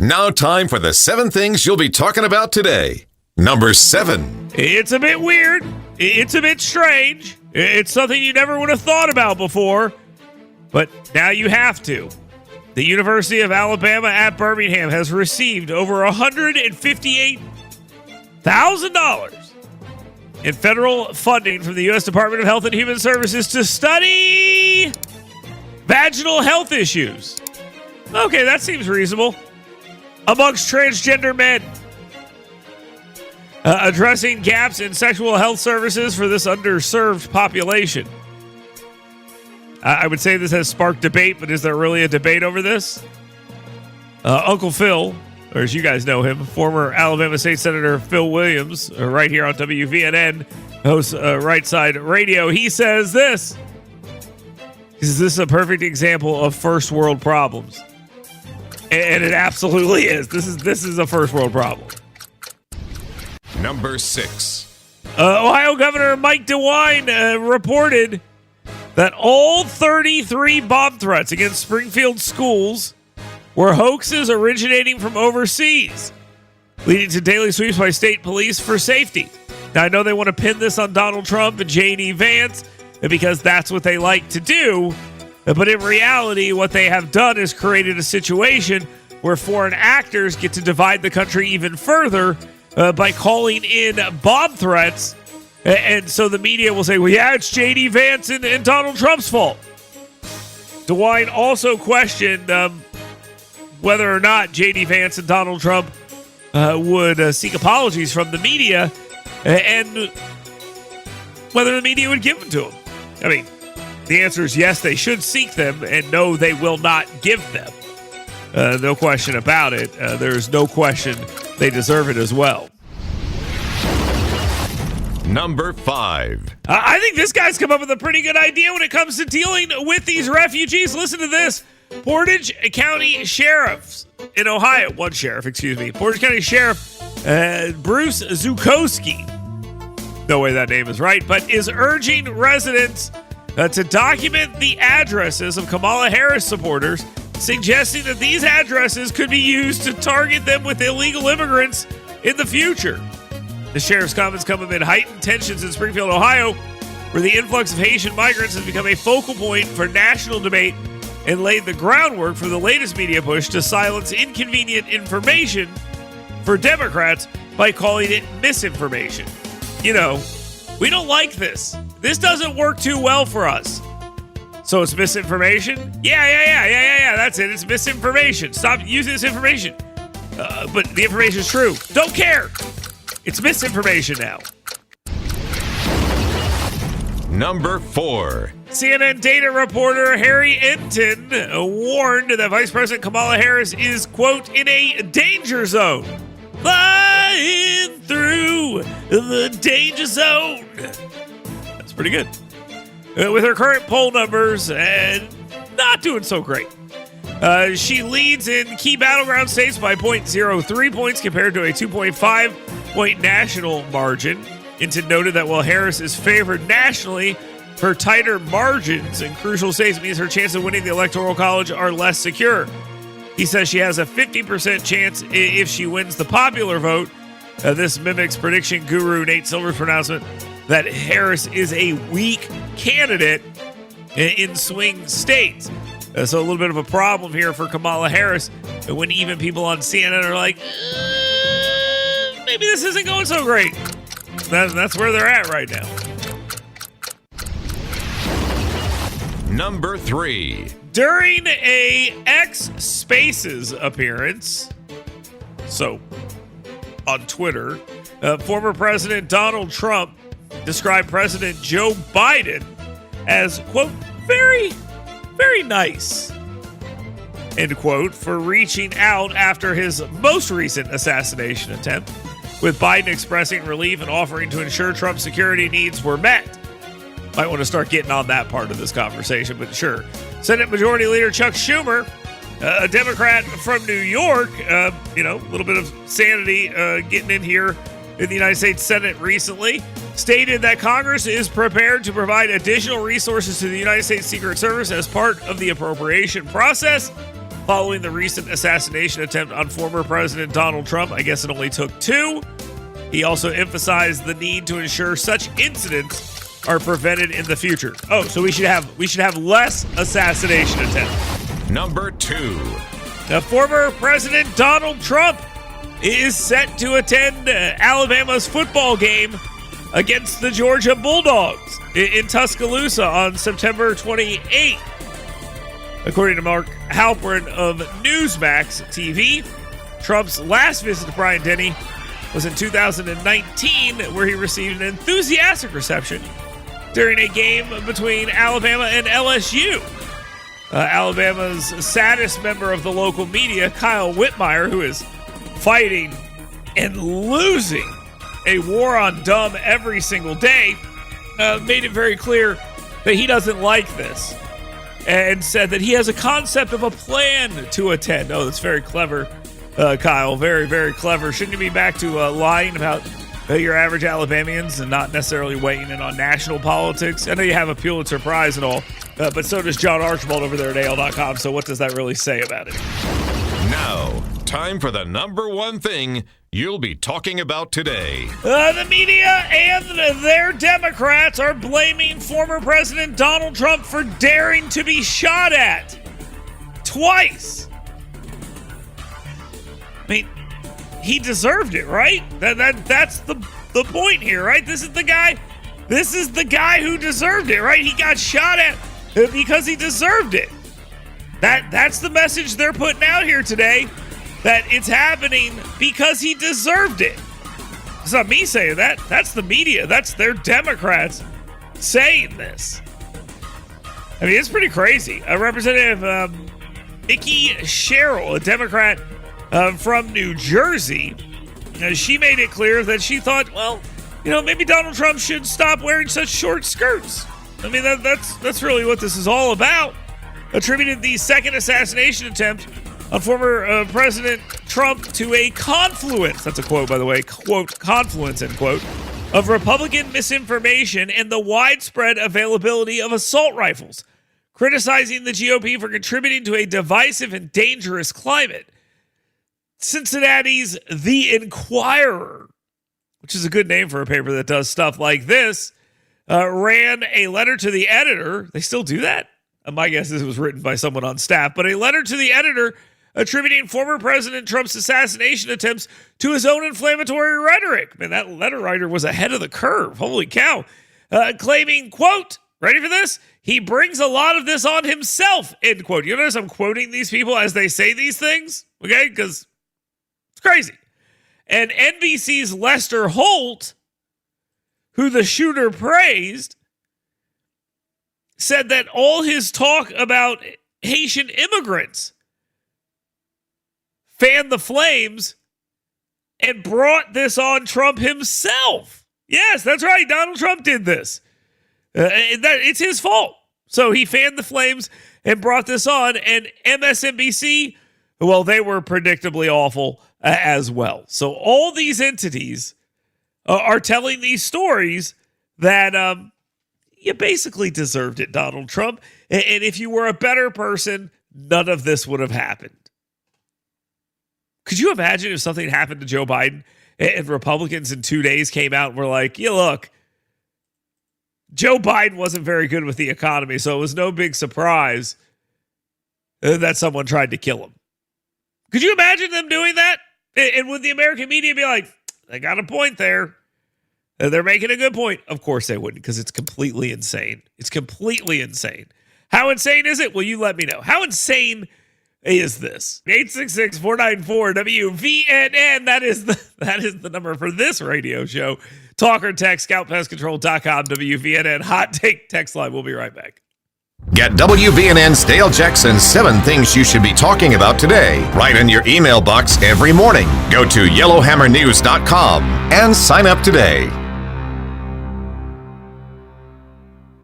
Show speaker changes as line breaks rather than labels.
Now time for the 7 things you'll be talking about today. Number 7.
It's a bit weird. It's a bit strange. It's something you never would have thought about before, but now you have to. The University of Alabama at Birmingham has received over $158,000 in federal funding from the U.S. Department of Health and Human Services to study vaginal health issues. Okay, that seems reasonable. Amongst transgender men. Addressing gaps in sexual health services for this underserved population. I would say this has sparked debate, but is there really a debate over this? Uncle Phil, or as you guys know him, former Alabama State Senator Phil Williams, right here on WVNN, hosts Right Side Radio, he says this. He says this is a perfect example of first world problems. And it absolutely is. This is a first world problem.
Number 6.
Ohio Governor Mike DeWine reported that all 33 bomb threats against Springfield schools were hoaxes originating from overseas, leading to daily sweeps by state police for safety. Now, I know they want to pin this on Donald Trump and J.D. Vance because that's what they like to do, but in reality, what they have done is created a situation where foreign actors get to divide the country even further by calling in bomb threats. And so the media will say, well, yeah, it's J.D. Vance and Donald Trump's fault. DeWine also questioned whether or not J.D. Vance and Donald Trump would seek apologies from the media and whether the media would give them to him. I mean, the answer is yes, they should seek them, and no, they will not give them. No question about it. There's no question they deserve it as well.
Number 5.
I think this guy's come up with a pretty good idea when it comes to dealing with these refugees. Listen to this. Portage County Sheriff in Ohio, Portage County Sheriff Bruce Zukowski, no way that name is right, but is urging residents to document the addresses of Kamala Harris supporters, suggesting that these addresses could be used to target them with illegal immigrants in the future. The sheriff's comments come amid heightened tensions in Springfield, Ohio, where the influx of Haitian migrants has become a focal point for national debate and laid the groundwork for the latest media push to silence inconvenient information for Democrats by calling it misinformation. You know, we don't like this. This doesn't work too well for us. So it's misinformation? Yeah, that's it. It's misinformation. Stop using this information. But the information is true. Don't care. It's misinformation now.
Number 4.
CNN data reporter Harry Enton warned that Vice President Kamala Harris is, quote, in a danger zone. Flying through the danger zone. That's pretty good. With her current poll numbers and not doing so great. She leads in key battleground states by 0.03 points compared to a 2.5-point national margin. Enton noted that while Harris is favored nationally, her tighter margins in crucial states means her chances of winning the Electoral College are less secure. He says she has a 50% chance if she wins the popular vote. This mimics prediction guru Nate Silver's pronouncement that Harris is a weak candidate in swing states. So a little bit of a problem here for Kamala Harris when even people on CNN are like, maybe this isn't going so great. That's where they're at right now.
Number 3.
During a X Spaces appearance, so on Twitter, former President Donald Trump described President Joe Biden as, quote, very, very nice, end quote, for reaching out after his most recent assassination attempt, with Biden expressing relief and offering to ensure Trump's security needs were met. Might want to start getting on that part of this conversation, but sure. Senate Majority Leader Chuck Schumer, a Democrat from New York, a little bit of sanity getting in here in the United States Senate recently, stated that Congress is prepared to provide additional resources to the United States Secret Service as part of the appropriation process. following the recent assassination attempt on former President Donald Trump. I guess it only took 2. He also emphasized the need to ensure such incidents are prevented in the future. Oh, so we should have less assassination attempts.
Number 2.
Now, former President Donald Trump is set to attend Alabama's football game against the Georgia Bulldogs in Tuscaloosa on September 28th. According to Mark Halperin of Newsmax TV, Trump's last visit to Bryant-Denny was in 2019, where he received an enthusiastic reception during a game between Alabama and LSU. Alabama's saddest member of the local media, Kyle Whitmire, who is fighting and losing a war on dumb every single day, made it very clear that he doesn't like this and said that he has a concept of a plan to attend. Oh, that's very clever, Kyle. Very, very clever. Shouldn't you be back to lying about your average Alabamians and not necessarily weighing in on national politics? I know you have a Pulitzer Prize and all, but so does John Archibald over there at AL.com. So what does that really say about it?
Now, time for the number 1 thing you'll be talking about today.
The media and their Democrats are blaming former President Donald Trump for daring to be shot at twice. I mean, he deserved it, right? That's the point here, right? This is the guy who deserved it, right? He got shot at because he deserved it. That's the message they're putting out here today, that it's happening because he deserved it. It's not me saying that. That's the media. That's their Democrats saying this. I mean, it's pretty crazy. Representative Mickey Sherrill, a Democrat from New Jersey, she made it clear that she thought, well, maybe Donald Trump should stop wearing such short skirts. I mean, that's really what this is all about. Attributed the second assassination attempt on former President Trump to a confluence, that's a quote, by the way, quote, confluence, end quote, of Republican misinformation and the widespread availability of assault rifles, criticizing the GOP for contributing to a divisive and dangerous climate. Cincinnati's The Inquirer, which is a good name for a paper that does stuff like this, ran a letter to the editor. They still do that? My guess is it was written by someone on staff, but a letter to the editor attributing former President Trump's assassination attempts to his own inflammatory rhetoric. Man, that letter writer was ahead of the curve. Holy cow. Claiming, quote, ready for this? He brings a lot of this on himself, end quote. You notice I'm quoting these people as they say these things? Okay, because it's crazy. And NBC's Lester Holt, who the shooter praised, said that all his talk about Haitian immigrants fanned the flames and brought this on Trump himself. Yes, that's right. Donald Trump did this. It's his fault. So he fanned the flames and brought this on. And MSNBC, well, they were predictably awful as well. So all these entities are telling these stories that you basically deserved it, Donald Trump. And if you were a better person, none of this would have happened. Could you imagine if something happened to Joe Biden and Republicans in 2 days came out and were like, yeah, look, Joe Biden wasn't very good with the economy, so it was no big surprise that someone tried to kill him. Could you imagine them doing that? And would the American media be like, they got a point there. They're making a good point. Of course they wouldn't, because it's completely insane. It's completely insane. How insane is it? Well, you let me know. How insane is this? 866-494-WVNN. That is the number for this radio show. Talk or text, scoutpestcontrol.com, WVNN. Hot take text line. We'll be right back.
Get WVNN's Dale Jackson's 7 Things You Should Be Talking About Today right in your email box every morning. Go to yellowhammernews.com and sign up today.